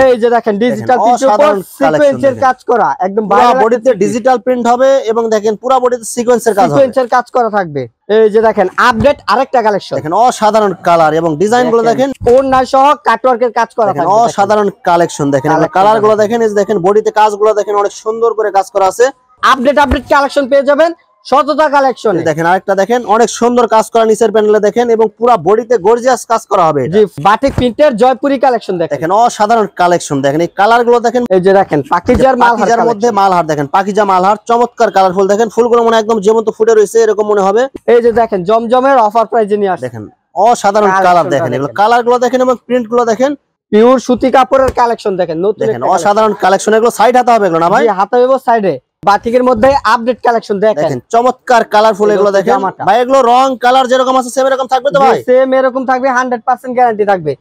এই যে দেখেন ডিজিটাল প্রিন্টের উপর সিকোয়েন্সের কাজ করা, একদম পুরো বডিতে ডিজিটাল প্রিন্ট হবে এবং দেখেন পুরো বডিতে সিকোয়েন্সের কাজ করা থাকবে। এই যে দেখেন আপডেট আরেকটা কালেকশন, দেখেন অসাধারণ কালার এবং ডিজাইন গুলো দেখেন, ওড়না সহ কাটওয়ার্কের কাজ করা থাকবে, অসাধারণ কালেকশন দেখেন, কালার গুলো দেখেন, এই যে দেখেন বডিতে কাজগুলো দেখেন অনেক সুন্দর করে কাজ করা আছে। আপডেট কালেকশন পেয়ে যাবেন শততা কালেকশন। দেখেন আরেকটা দেখেন অনেক সুন্দর কাজ করা নিচের প্যানেলে দেখেন এবং পুরো বডিতে গর্জিয়াস কাজ করা হবে। জি বাটিক প্রিন্টের জয়পুরি কালেকশন দেখেন অসাধারণ কালেকশন দেখেন, এই কালার গুলো দেখেন, এই যে দেখেন পাকিজার মালহার মধ্যে মালহার দেখেন, পাকিজা মালহার চমৎকার কালারফুল দেখেন, ফুলগুলো মনে একদম জীবন্ত ফুটে রয়েছে এরকম মনে হবে। এই যে দেখেন জমজমের অফার প্রাইজে নিয়ে আসে, দেখেন অসাধারণ কালার দেখেন, এগুলো কালার গুলো দেখেন এবং প্রিন্ট গুলো দেখেন, পিওর সুতি কাপড়ের কালেকশন দেখেন, নতুন দেখেন অসাধারণ কালেকশন। এগুলো সাইড হাতে হবে এগুলো না ভাই? হাতে হবে সাইডে। বাটিকের মধ্যে আপডেট কালেকশন দেখেন চমৎকার কালারফুল এগুলো দেখেন ভাই, এগুলো রং কালার যেরকম আছে সেম এরকম থাকবে তো ভাই? সেম এরকম থাকবে, 100% গ্যারান্টি থাকবে।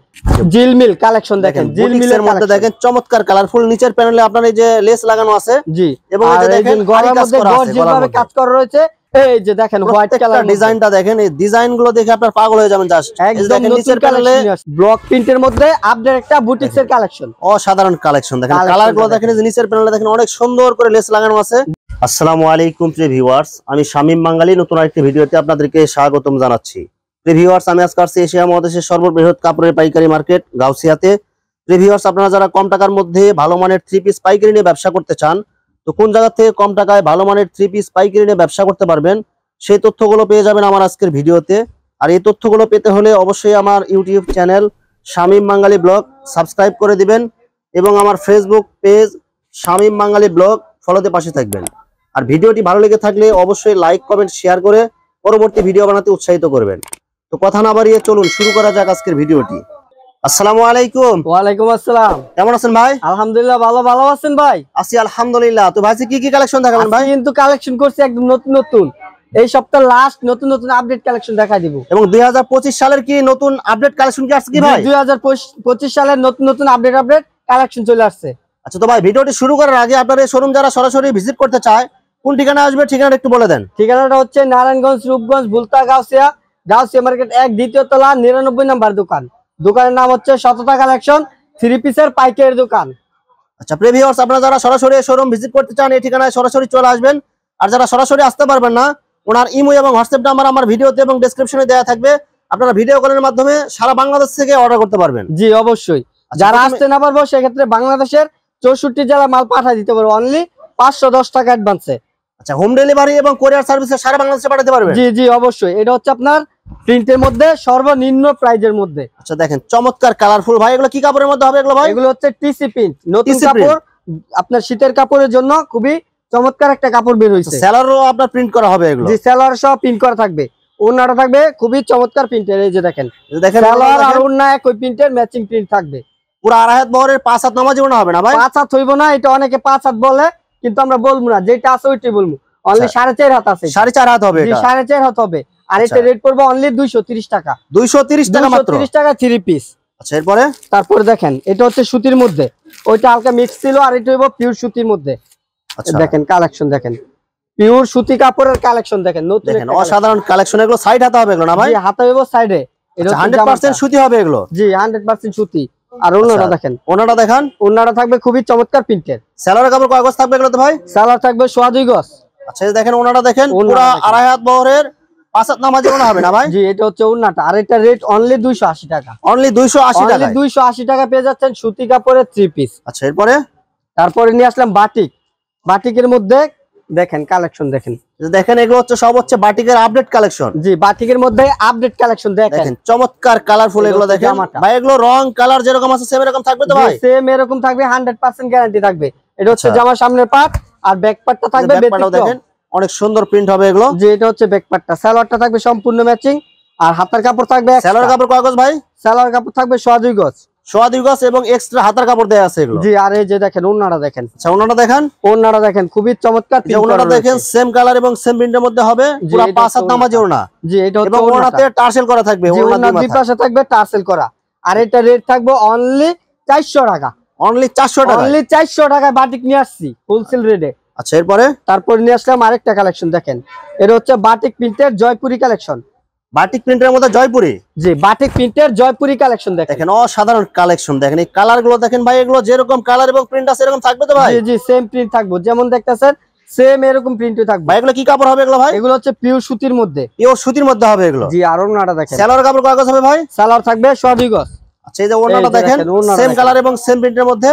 জিলমিল কালেকশন দেখেন, জিলমিলের মধ্যে দেখেন চমৎকার কালারফুল, নিচের প্যানেলে আপনার এই যে লেস লাগানো আছে, জি, এবং এই যে দেখেন গলার মধ্যে গর্জিয়াস ভাবে কাজ করা রয়েছে। এই যে দেখেন হোয়াইট কালার ডিজাইনটা দেখেন, এই ডিজাইন গুলো দেখে আপনার পাগল হয়ে যাবেন জাস্ট। একদম নিচের প্যানেলে ব্লক প্রিন্টের মধ্যে আপডেট একটা বুটিক্স এর কালেকশন, অসাধারণ কালেকশন দেখেন, কালার গুলো দেখেন, এই যে নিচের প্যানেলে দেখেন অনেক সুন্দর করে লেস লাগানো আছে। আসসালামু আলাইকুম প্রিয় ভিউয়ার্স, আমি শামীম বাঙালি নতুন আরেকটি ভিডিওতে আপনাদেরকে স্বাগতম জানাচ্ছি। প্রিয় ভিউয়ার্স, আমি আজকে আসছি এশিয়া মহাদেশের সর্ববৃহৎ কাপড়ের পাইকারি মার্কেট গাউসিয়াতে। প্রিয় ভিউয়ার্স, আপনারা যারা কম টাকার মধ্যে ভালো মানের 3 পিস পাইকারি নিয়ে ব্যবসা করতে চান, তো কোন জায়গা থেকে কম টাকায় ভালো মানের 3 পিস পাইকারি নিয়ে ব্যবসা করতে পারবেন সেই তথ্যগুলো পেয়ে যাবেন আমার আজকের ভিডিওতে। আর এই তথ্যগুলো পেতে হলে অবশ্যই আমার ইউটিউব চ্যানেল শামীম বাঙালি ব্লগ সাবস্ক্রাইব করে দিবেন এবং আমার ফেসবুক পেজ শামীম বাঙালি ব্লগ ফলোতে পাশে থাকবেন। আর ভিডিওটি ভালো লেগে থাকলে অবশ্যই লাইক কমেন্ট শেয়ার করে পরবর্তী ভিডিও বানাতে উৎসাহিত করবেন। তো কথা না বাড়িয়ে চলুন শুরু করা যাক আজকের ভিডিওটি। আসসালামু আলাইকুম। ওয়ালাইকুম আসসালাম। কেমন আছেন ভাই? আলহামদুলিল্লাহ ভালো আছেন ভাই? আছি আলহামদুলিল্লাহ। তো ভাই কি কি কালেকশন দেখাবেন ভাই? কিন্তু কালেকশন করছি একদম নতুন এই সপ্তাহ লাস্ট নতুন আপডেট কালেকশন দেখাই দিব। এবং 2025 সালের কি নতুন আপডেট কালেকশন কি আসছে কি ভাই? 2025 সালের নতুন আপডেট কালেকশন চলে আসছে। আচ্ছা, তো ভাই ভিডিওটি শুরু করার আগে আপনার এই শোরুম যারা সরাসরি ভিজিট করতে চায় কোন ঠিকানা আসবে, ঠিকানাটা একটু বলে দেন। ঠিকানাটা হচ্ছে নারায়ণগঞ্জ রূপগঞ্জ ভুলতা গাউসিয়া মার্কেট 1 দ্বিতীয় তলা 99 নম্বর দোকান। দোকানের নাম হচ্ছে শততা কালেকশন, 3 পিসের পাইকারি দোকান। আচ্ছা প্রিয় ভিউয়ার্স, আপনারা যারা সরাসরি শোরুম ভিজিট করতে চান এই ঠিকানায় সরাসরি চলে আসবেন। আর যারা সরাসরি আসতে পারবেন না, ওনার ইমো এবং হোয়াটসঅ্যাপ নাম্বার আমার ভিডিওতে এবং ডেসক্রিপশনে দেওয়া থাকবে, আপনারা ভিডিও কলের মাধ্যমে সারা বাংলাদেশ থেকে অর্ডার করতে পারবেন। জি অবশ্যই। যারা আসতে না পারবো সেক্ষেত্রে বাংলাদেশের 64 জেলা মাল পাঠিয়ে দিতে পারবো অনলি 510 টাকা অ্যাডভান্সে। আচ্ছা, হোম ডেলিভারি এবং কোরিয়ার সার্ভিসে সারা বাংলাদেশে পাঠাতে পারবেন? জি অবশ্যই। এটা হচ্ছে আপনার প্রিন্টের মধ্যে সর্বনিম্ন প্রাইজের মধ্যে। আচ্ছা দেখেন চমৎকার কালারফুল ভাই, এগুলো কি কাপড়ের মধ্যে হবে এগুলো ভাই? এগুলো হচ্ছে টিসি প্রিন্ট, নতুন কাপড়, আপনার শীতের কাপড়ের জন্য খুবই চমৎকার একটা কাপড় বের হইছে। সেলারও আপনার প্রিন্ট করা হবে এগুলো? জি সেলার সহ প্রিন্ট করা থাকবে, ওন্নাটা থাকবে খুবই চমৎকার প্রিন্টের। এই যে দেখেন সেলার আর ওন্না একই প্রিন্টের ম্যাচিং প্রিন্ট থাকবে। পুরো আড়াই হাত বহরের 5 হাত নামাজি মনে হবে না ভাই? 5 হাত হইব না, এটা অনেকে 5 হাত বলে কিন্তু আমরা বলবো না, যেটা আছে ওইটাই বলবো। অনলি 4.5 হাত আছে। 4.5 হাত হবে এটা? 4.5 হাত হবে। আর এটা রেট পড়বে অনলি 230 টাকা। 230 টাকা মাত্র? 230 টাকা 3 পিস। আচ্ছা এরপরে? তারপরে দেখেন এটা হচ্ছে সুতির মধ্যে, ওইটা হালকা মিক্স ছিল, আর এটা হইব পিওর সুতির মধ্যে। আচ্ছা দেখেন কালেকশন দেখেন, পিওর সুতি কাপড়ের কালেকশন দেখেন, নতুন দেখেন অসাধারণ কালেকশন। এগুলো সাইড হাতে হবে এগুলো না ভাই? জি হাতে হইব সাইডে। এটা 100% সুতি হবে এগুলো? জি 100% সুতি। আর ওন্নাটা দেখেন, ওন্নাটা দেখান। ওন্নাটা থাকবে খুবই চমৎকার প্রিন্টের। সেলারের কাপড় কয় গজ থাকবে এগুলোতে ভাই? সেলার থাকবে 2.5 গজ। আচ্ছা দেখেন ওন্নাটা দেখেন, পুরো আড়াই হাত বহরের 5 হাত নামাজি মনে হবে না ভাই? জি এটা হচ্ছে ওন্নাটা। আর এটা রেট অনলি 280 টাকা। অনলি 280 টাকা? 280 টাকা পেয়ে যাচ্ছেন সুতি কাপড়ের 3 পিস। আচ্ছা এরপরে? তারপরে নিয়ে আসলাম বাটিকের মধ্যে দেখেন কালেকশন দেখেন, এগুলো হচ্ছে সব হচ্ছে বাটিকের আপডেট কালেকশন। জি বাটিকের মধ্যে আপডেট কালেকশন দেখেন চমৎকার কালারফুল এগুলো দেখেন ভাই, এগুলো রং কালার যেরকম আছে সেম এরকম থাকবে তো ভাই? সেম এরকম থাকবে, 100% গ্যারান্টি থাকবে। এটা হচ্ছে জামার সামনের পার্ট, আর ব্যাক পার্টটা থাকবে দেখেন অনেক সুন্দর প্রিন্ট হবে এগুলো। জি এটা হচ্ছে ব্যাক পার্টটা। সালোয়ারটা থাকবে সম্পূর্ণ ম্যাচিং, আর হাতার কাপড় থাকবে। সালোয়ার কাপড় কয় গজ ভাই? সালোয়ার কাপড় থাকবে 2.5 গজ। 2.5 গজ এবং এক্সট্রা হাতার কাপড় দেয়া আছে এগুলো? জি। আর এই যে দেখেন ওন্নাটা দেখেন। আচ্ছা ওন্নাটা দেখান। ওন্নাটা দেখেন খুবই চমৎকার প্রিন্ট। ওন্নাটা দেখেন সেম কালার এবং সেম প্রিন্টের মধ্যে হবে, পুরো 5 হাত নামাজি ওন্না। জি এটা হচ্ছে এবং ওন্নাতে টার্সেল করা থাকবে, ওন্নার দুই পাশে থাকবে টার্সেল করা। আর এটা রেট থাকবে অনলি 400 টাকা। অনলি 400 টাকা? অনলি 400 টাকায় বাটিক নিয়ে আসছি হোলসেল রেটে। আচ্ছা এরপরে? তারপর নিয়ে আসলাম আরেকটা কালেকশন দেখেন, এটা হচ্ছে বাটিক প্রিন্টের জয়পুরি কালেকশন। বাটিক প্রিন্টের মধ্যে জয়পুরি। জি বাটিক প্রিন্টের জয়পুরি কালেকশন দেখেন অসাধারণ কালেকশন। দেখেন এই কালার গুলো দেখেন ভাই, এগুলো যেরকম কালার এবং প্রিন্ট আছে এরকম থাকবে তো ভাই? জি জি সেম প্রিন্ট থাকবে, যেমন দেখতেছেন সেম এরকম প্রিন্টই থাকবে। ভাই এগুলো কি কাপড় হবে এগুলো ভাই? এগুলো হচ্ছে পিওর সুতির মধ্যে। পিওর সুতির মধ্যে হবে এগুলো। জি আর ওন্নাটা দেখেন, সালোয়ার কাপড় কয় গজ হবে ভাই? সালোয়ার থাকবে 2.5 গজ। আচ্ছা এই যে ওন্নাটা দেখেন সেম কালার এবং সেম প্রিন্টের মধ্যে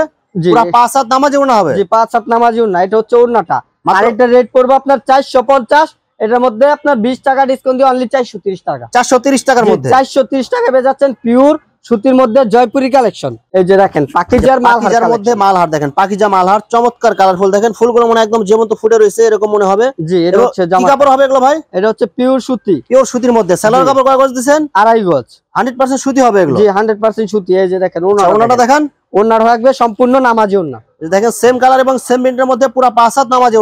পুরো 5 হাত নামাজি ওন্না হবে। জি 5 হাত নামাজি ওন্না, এটা হচ্ছে ওন্নাটা। আর এটা রেট পড়বে আপনার 450, এটার মধ্যে আপনার 20 টাকা ডিসকাউন্ট দিয়ে অনলি 430 টাকা। 430 টাকার মধ্যে 430 টাকা পেয়ে যাচ্ছেন পিওর সুতির মধ্যে জয়পুরি কালেকশন। এই যে দেখেন পাকিজার মালহার মধ্যে মালহার দেখেন, পাকিজা মালহার চমৎকার কালারফুল। দেখেন ফুলগুলো মনে একদম যেমন ফুটে রয়েছে এরকম মনে হবে। জি এটা হচ্ছে কি কাপড় হবে এগুলো ভাই? এটা হচ্ছে পিওর সুতি। পিওর সুতির মধ্যে সালোয়ার কাপড় কয় গজ দিবেন? 2.5 গজ। 100% সুতি হবে এগুলো। জি 100% সুতি। এই যে দেখেন ওন্নাটা দেখেন, ওন্নাটা থাকবে সম্পূর্ণ নামাজি ওন্না। দেখেন সেম কালার এবং সেম প্রিন্টের মধ্যে পুরো 5 হাত নামাজি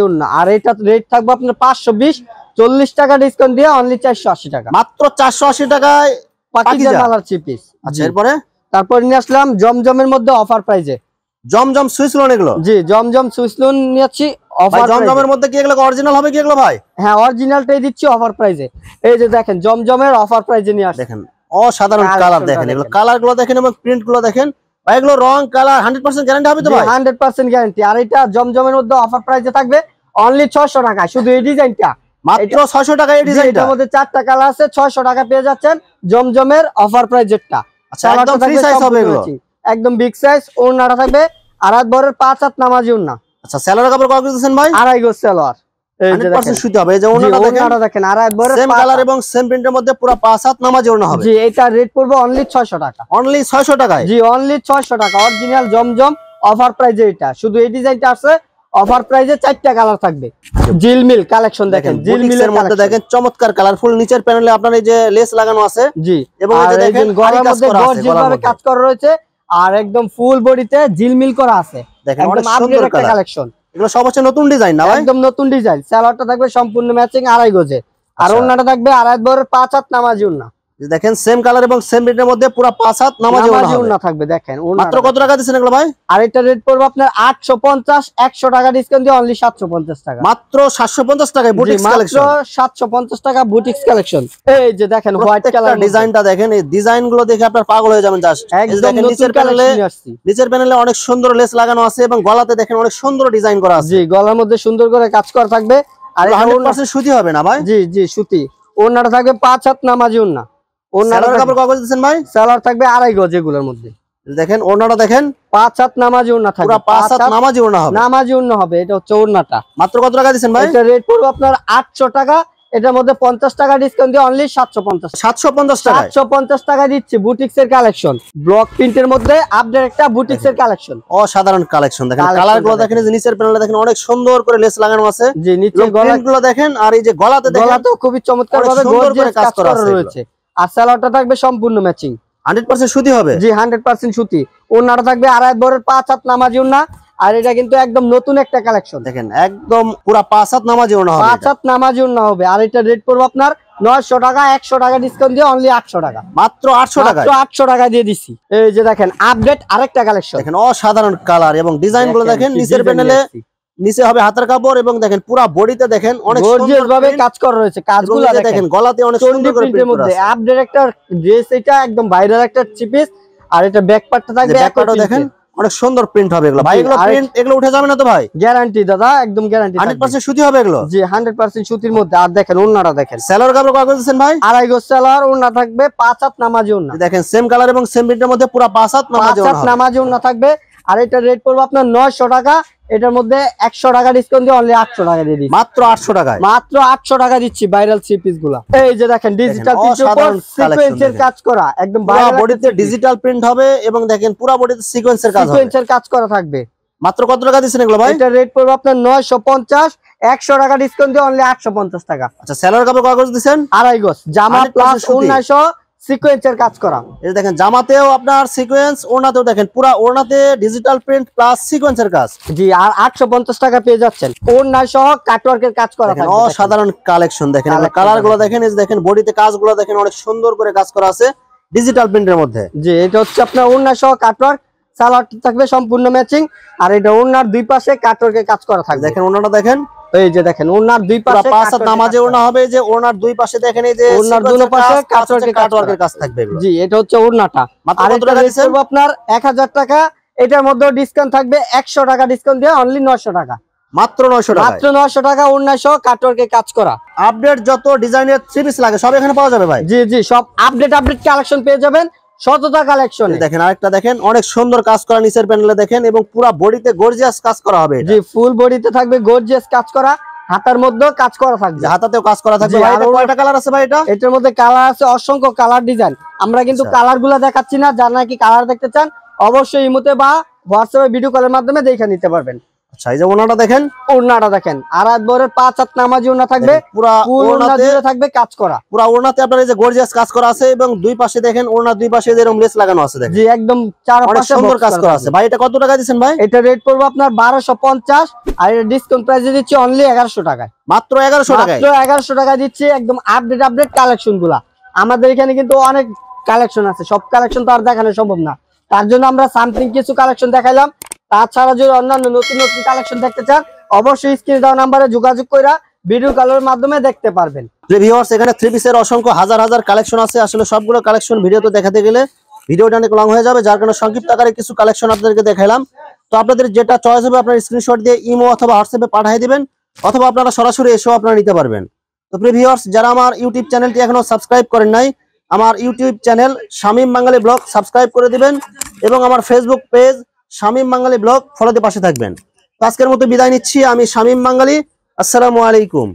ওন্না। আর এটা রেট থাকবে আপনার 520, 40 টাকা ডিসকাউন্ট দিয়ে অনলি 480 টাকা। মাত্র 480 টাকায় পাকিজার মালার চিপিস। আচ্ছা এরপরে তারপর নিয়ে আসলাম জমজমের মধ্যে অফার প্রাইজে জমজম সুইস লোন এগুলো। জি জমজম সুইস লোন নিয়েছি অফার। জমজমের মধ্যে কি এগুলো অরিজিনাল হবে কি এগুলো ভাই? হ্যাঁ অরিজিনালটাই দিচ্ছি অফার প্রাইজে। এই যে দেখেন জমজমের অফার প্রাইজে নিয়ে আসছি। দেখেন অসাধারণ কালার। দেখেন এগুলো কালার গুলো দেখেন এবং প্রিন্ট গুলো দেখেন ভাই, এগুলো রং কালার 100% গ্যারান্টি হবে তো ভাই? 100% গ্যারান্টি। আর এটা জমজমের মধ্যে অফার প্রাইসে থাকবে অনলি 600 টাকা। শুধু এই ডিজাইনটা মাত্র 600 টাকা। এই ডিজাইনটা এর মধ্যে 4টা কালার আছে, 600 টাকা পেয়ে যাচ্ছেন জমজমের অফার প্রাইজেরটা। আচ্ছা একদম ফ্রি সাইজ হবে এগুলো, একদম বিগ সাইজ। ওন্নাটা থাকবে 2.5 বরের 5 হাত নামাজি ওন্না। আচ্ছা সালোয়ার কাপড় কয় গজ দিবেন ভাই? 2.5 গজ সালোয়ার। এই যে 100% সুতি হবে। এই যে ওন্নাটা দেখেন 2.5 বরের সেম কালার এবং সেম প্রিন্টের মধ্যে পুরো 5 হাত নামাজি ওন্না হবে। জি এটা রেট পড়বে অনলি 600 টাকা। অনলি 600 টাকায়। জি অনলি 600 টাকা অরিজিনাল জমজম অফার প্রাইজে। এটা শুধু এই ডিজাইনটা আছে অফার প্রাইজে। 4টা কালার থাকবে। জিলমিল কালেকশন দেখেন, জিলমিলের মধ্যে দেখেন চমৎকার কালারফুল। নিচের প্যানেলে আপনার এই যে লেস লাগানো আছে। জি এবং এই যে দেখেন গলার মধ্যে গর্জিয়াস ভাবে কাজ করা রয়েছে আর একদম ফুল বডিতে জিলমিল করা আছে। দেখেন একদম আপডেট একটা কালেকশন। এগুলো সব হচ্ছে নতুন ডিজাইন না ভাই? একদম নতুন ডিজাইন। সালোয়ারটা থাকবে সম্পূর্ণ ম্যাচিং 2.5 গজে। আর ওন্নাটা থাকবে 2.5 বরের 5 হাত নামাজি ওন্না। দেখেন সেম কালার এবং সেম প্রিন্টের মধ্যে পুরো 5 হাত নামাজি ওন্না থাকবে। দেখেন মাত্র কত টাকা দিচ্ছেন এগুলো ভাই? আর এটা রেট পড়বে আপনার 850, 100 টাকা ডিসকাউন্ট দিয়ে অনলি 750 টাকা। মাত্র 750 টাকায় বুটিক্স কালেকশন। মাত্র 750 টাকা বুটিক্স কালেকশন। এই যে দেখেন হোয়াইট কালার ডিজাইনটা দেখেন, এই ডিজাইনগুলো দেখে আপনার পাগল হয়ে যাবেন জাস্ট। একদম নিচের প্যানেলে অনেক সুন্দর লেস লাগানো আছে এবং গলাতে দেখেন অনেক সুন্দর ডিজাইন করা আছে। জি গলার মধ্যে সুন্দর করে কাজ করা থাকবে। আর 100% সুতি হবে না ভাই? জি জি সুতি। ওন্নাটা থাকবে 5 হাত নামাজি ওন্না। ওন্নার কাপড় কয় গজ দিবেন ভাই? সালোয়ার থাকবে 2.5 গজ এগুলোর মধ্যে। দেখেন ওন্নাটা দেখেন 5 হাত নামাজি ওন্না থাকবে। পুরো 5 হাত নামাজি ওন্না হবে। নামাজি ওন্না হবে। এটা হচ্ছে ওন্নাটা। মাত্র কত টাকা দিবেন ভাই? এটা রেট পড়বে আপনার 800 টাকা। এটার মধ্যে 50 টাকা ডিসকাউন্ট দিয়ে অনলি 750 টাকা। 750 টাকা দিচ্ছি বুটিক্স এর কালেকশন। ব্লক প্রিন্টের মধ্যে আপডেট একটা বুটিক্স এর কালেকশন। অসাধারণ কালেকশন। দেখেন কালারগুলো দেখেন, যে নিচের প্যানেলে দেখেন অনেক সুন্দর করে লেস লাগানো আছে। জি নিচের গলাগুলো দেখেন আর এই যে গলাতে দেখেন গলাতেও খুবই চমৎকার ভাবে গর্জিয়াস কাজ করা রয়েছে। আর সালোয়ারটা থাকবে সম্পূর্ণ ম্যাচিং। 100% সুতি হবে। জি 100% সুতি। ওন্নাটা থাকবে 2.5 বরের 5 হাত নামাজি ওন্না। আর এটা কিন্তু একদম নতুন একটা কালেকশন। দেখেন একদম পুরো 5 হাত নামাজি ওন্না হবে। 5 হাত নামাজি ওন্না হবে। আর এটা রেট পড়বে আপনার 900 টাকা। 100 টাকা ডিসকাউন্ট দিয়ে অনলি 800 টাকা। মাত্র 800 টাকা। মাত্র 800 টাকা দিয়ে দিছি। এই যে দেখেন আপডেট আরেকটা কালেকশন। দেখেন অসাধারণ কালার এবং ডিজাইনগুলো দেখেন। নিচের প্যানেলে নিচে হবে হাতের কাপড় এবং দেখেন পুরো বডিতে দেখেন অনেক গর্জিয়াস ভাবে কাজ করা রয়েছে। কাজগুলো দেখেন গলাতে অনেক সুন্দর করে প্রিন্টের মধ্যে আপডেট একটা ড্রেস। এটা একদম ভাইরাল একটা চিপিস। আর এটা ব্যাক পার্টটা থাকবে ব্যাক পার্টও দেখেন অনেক সুন্দর প্রিন্ট হবে এগুলো ভাই। এগুলো প্রিন্ট এগুলো উঠে যাবে না তো ভাই? গ্যারান্টি দাদা, একদম গ্যারান্টি। 100% সুতি হবে এগুলো। জি 100% সুতির মধ্যে। আর দেখেন ওন্নাটা দেখেন। সালোয়ার কাপড় কয় গজ দিবেন ভাই? 2.5 গজ সালোয়ার। ওন্না থাকবে 5 হাত নামাজি ওন্না। দেখেন সেম কালার এবং সেম প্রিন্টের মধ্যে পুরো 5 হাত নামাজি ওন্না থাকবে। আর এটা রেট পড়বে আপনার 900 টাকা। এটার মধ্যে 100 টাকা ডিসকাউন্ট দিয়ে অনলি 800 টাকা দিয়ে দিচ্ছি। মাত্র 800 টাকায়। মাত্র 800 টাকা দিচ্ছি ভাইরাল থ্রি পিস গুলা। এই যে দেখেন ডিজিটাল প্রিন্টের উপর সিকোয়েন্সের কাজ করা একদম পুরো বডিতে ডিজিটাল প্রিন্ট হবে এবং দেখেন পুরো বডিতে সিকোয়েন্সের কাজ হবে। সিকোয়েন্সের কাজ করা থাকবে। মাত্র কত টাকা দিচ্ছেন এগুলো ভাই? এটা রেট পড়বে আপনার 950। 100 টাকা ডিসকাউন্ট দিয়ে অনলি 850 টাকা। আচ্ছা সালোয়ার কাপড় কয় গজ দিবেন? 2.5 গজ। জামা প্লাস ওন্নাশো সিকোয়েন্সের কাজ করা। এই দেখেন জামাতেও আপনার সিকোয়েন্স, ওড়নাতেও দেখেন পুরো ওড়নাতে ডিজিটাল প্রিন্ট প্লাস সিকোয়েন্সের কাজ। জি আর 850 টাকা পেয়ে যাচ্ছেন। ওড়না সহ কাটওয়ার্কের কাজ করা থাকবে। অসাধারণ কালেকশন। দেখেন কালারগুলো দেখেন, এই দেখেন বডিতে কাজগুলো দেখেন অনেক সুন্দর করে কাজ করা আছে ডিজিটাল প্রিন্টের মধ্যে। জি এটা হচ্ছে আপনার ওড়না সহ কাটওয়ার্ক। সালোয়ারটা থাকবে সম্পূর্ণ ম্যাচিং। আর এটা ওড়নার দুই পাশে কাটওয়ার্কের কাজ করা থাকবে। দেখেন ওড়নাটা দেখেন এই যে দেখেন ওনার দুই পুরো পাশে পাঁচ হাত নামাজে ওড়না হবে, যে ওড়নার দুই পাশে দেখেন এই যে ওড়নার দুই পাশে কাটওয়ার্কের কাজ থাকবে এগুলো। জি, এটা হচ্ছে ওড়নাটা। মাত্র আর কত এটা টাকা রেট দিচ্ছেন? করব আপনার 1000 টাকা। এটার মধ্যে ডিসকাউন্ট থাকবে 100 টাকা ডিসকাউন্ট দিয়ে অনলি 900 টাকা। মাত্র 900 টাকা, মাত্র 900 টাকা ওড়না সহ কাটওয়ার্কের কাজ করা। আপডেট যত ডিজাইনের থ্রি পিস লাগে সব এখানে পাওয়া যাবে ভাই। জি জি, সব আপডেট কালেকশন পেয়ে যাবেন শততা কালেকশন। দেখেন আরেকটা দেখেন, অনেক সুন্দর কাজ করা নিচের প্যানেলে দেখেন, এবং পুরো বডিতে গর্জিয়াস কাজ করা হবে। জি, ফুল বডিতে থাকবে গর্জিয়াস কাজ করা, হাতার মধ্যেও কাজ করা থাকবে, হাতাতেও কাজ করা থাকবে। জি, ভাই আর এটা কয়টা কালার আছে ভাই? এটার মধ্যে কালার আছে অসংখ্য কালার ডিজাইন। আমরা কিন্তু কালার গুলা দেখাচ্ছি না, যারা নাকি কালার দেখতে চান অবশ্যই ইমোতে বা হোয়াটসঅ্যাপে ভিডিও কলের মাধ্যমে দেখে নিতে পারবেন। আচ্ছা, এই যে ওনাটা দেখেন, ওড়নাটা দেখেন আর একবারে 5 হাত নামাজি ওড়না থাকবে, পুরো ওড়নাতে থাকবে কাজ করা। পুরো ওড়নাতে আপনার এই যে গর্জিয়াস কাজ করা আছে, এবং দুই পাশে দেখেন ওড়নার দুই পাশে এরকম লেস লাগানো আছে দেখেন। জি, একদম চারপাশে সুন্দর কাজ করা আছে। ভাই এটা কত টাকা দিবেন ভাই? এটা রেট পড়বে আপনার 1250, আর এটা ডিসকাউন্ট প্রাইসে দিচ্ছি অনলি 1100 টাকায়। মাত্র 1100 টাকায়, মাত্র 1100 টাকা দিচ্ছি। একদম আপডেট কালেকশন গুলা আমাদের এখানে কিন্তু অনেক কালেকশন আছে, সব কালেকশন তো আর দেখানো সম্ভব না, তার জন্য আমরা সামথিং কিছু কালেকশন দেখাইলাম। তাছাড়া যদি অন্যান্য নতুন নতুন কালেকশন দেখতে চান অবশ্যই স্ক্রিনে দেওয়া নাম্বারে যোগাযোগ করে ভিডিও কলের মাধ্যমে দেখতে পারবেন। যে ভিউয়ার্স, এখানে থ্রি পিসের অসংখ্য হাজার হাজার কালেকশন আছে। আসলে সবগুলো কালেকশন ভিডিওতে দেখাতে গেলে ভিডিওটা অনেক লং হয়ে যাবে, যার কারণে সংক্ষিপ্ত আকারে কিছু কালেকশন আপনাদেরকে দেখাইলাম। তো আপনাদের যেটা চয়েস হবে আপনার স্ক্রিনশট দিয়ে ইমো অথবা হোয়াটসঅ্যাপে পাঠিয়ে দিবেন, অথবা আপনারা সরাসরি এসেও আপনারা নিতে পারবেন। তো প্রিয় ভিউয়ার্স, যারা আমার ইউটিউব চ্যানেলটি এখনো সাবস্ক্রাইব করেন নাই, আমার ইউটিউব চ্যানেল শামীম বাঙালি ব্লগ সাবস্ক্রাইব করে দিবেন, এবং আমার ফেসবুক পেজ শামীম বাঙালি ব্লগ ফলোতে পাশে থাকবেন। তো আজকের মতো বিদায় নিচ্ছি, আমি শামীম বাঙালি। আসসালামু আলাইকুম।